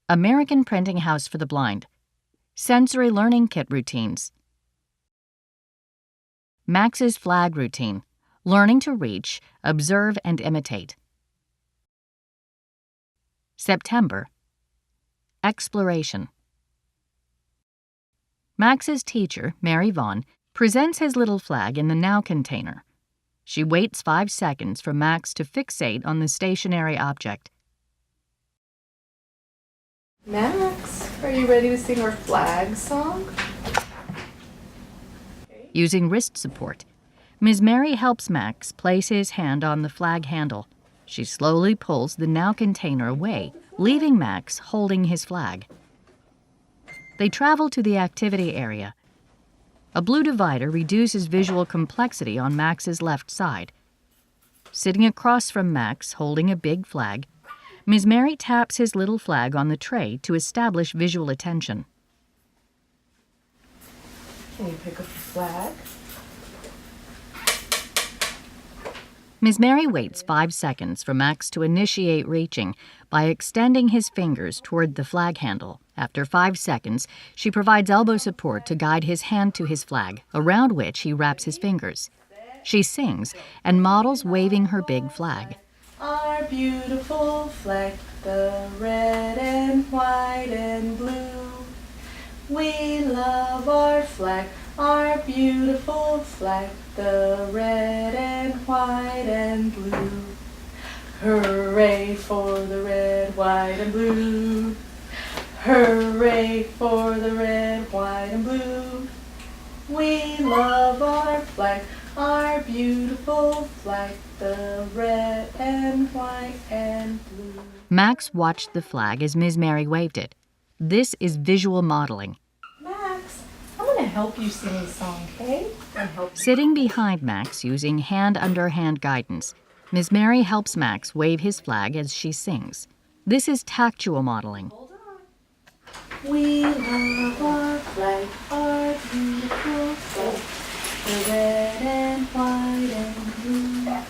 American Printing House for the Blind. Sensory Learning Kit Routines. Max's Flag Routine. Learning to reach, observe, and imitate. September. Exploration. Max's teacher, Mary Vaughn, presents his little flag in the Now container. She waits 5 seconds for Max to fixate on the stationary object. Max, are you ready to sing our flag song? Using wrist support, Ms. Mary helps Max place his hand on the flag handle. She slowly pulls the Now container away, leaving Max holding his flag. They travel to the activity area. A blue divider reduces visual complexity on Max's left side. Sitting across from Max, holding a big flag, Ms. Mary taps his little flag on the tray to establish visual attention. Can you pick up the flag? Ms. Mary waits 5 seconds for Max to initiate reaching by extending his fingers toward the flag handle. After 5 seconds, she provides elbow support to guide his hand to his flag, around which he wraps his fingers. She sings and models waving her big flag. Our beautiful flag, the red and white and blue. We love our flag, our beautiful flag, the red and white and blue. Hooray for the red, white and blue. Hooray for the red, white and blue. We love our flag, our beautiful flag, the red and white and blue. Max watched the flag as Ms. Mary waved it. This is visual modeling. Max, I'm going to help you sing this song, okay? Sitting behind Max using hand-under-hand guidance, Ms. Mary helps Max wave his flag as she sings. This is tactual modeling. Hold on. We love our flag, our beautiful flag, the red and white and blue.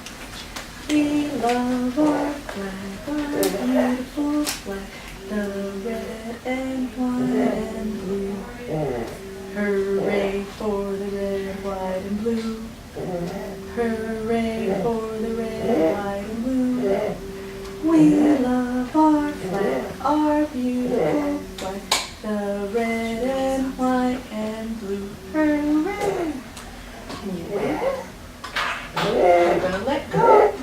We love our flag, our beautiful flag, the red and white and blue. Hooray for the red, white and blue. Hooray for the red, white and blue. We love our flag, our beautiful flag, the red and white and blue. Hooray! Can you wave it? I'm gonna let go.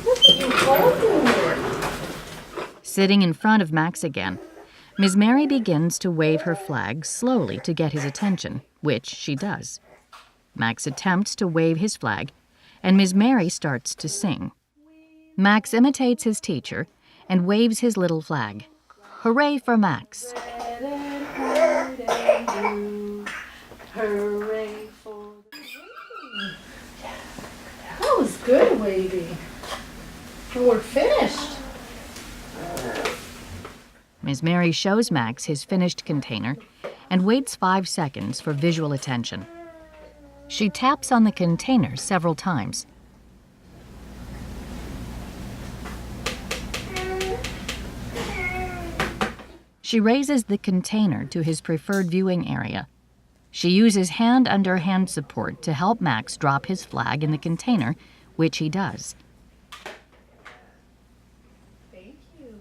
Look at you holding it. Sitting in front of Max again, Ms. Mary begins to wave her flag slowly to get his attention, which she does. Max attempts to wave his flag, and Ms. Mary starts to sing. Max imitates his teacher and waves his little flag. Hooray for Max! Red and white and blue. Hooray for the... That was good waving. And we're finished. Ms. Mary shows Max his finished container and waits 5 seconds for visual attention. She taps on the container several times. She raises the container to his preferred viewing area. She uses hand-under-hand support to help Max drop his flag in the container, which he does. Thank you.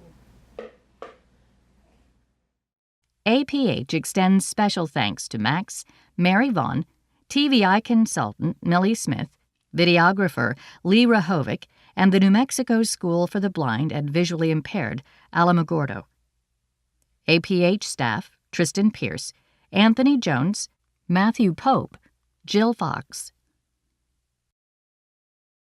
APH extends special thanks to Max, Mary Vaughn, TVI consultant Millie Smith, videographer Lee Rahovic, and the New Mexico School for the Blind and Visually Impaired, Alamogordo. APH staff Tristan Pierce, Anthony Jones, Matthew Pope, Jill Fox,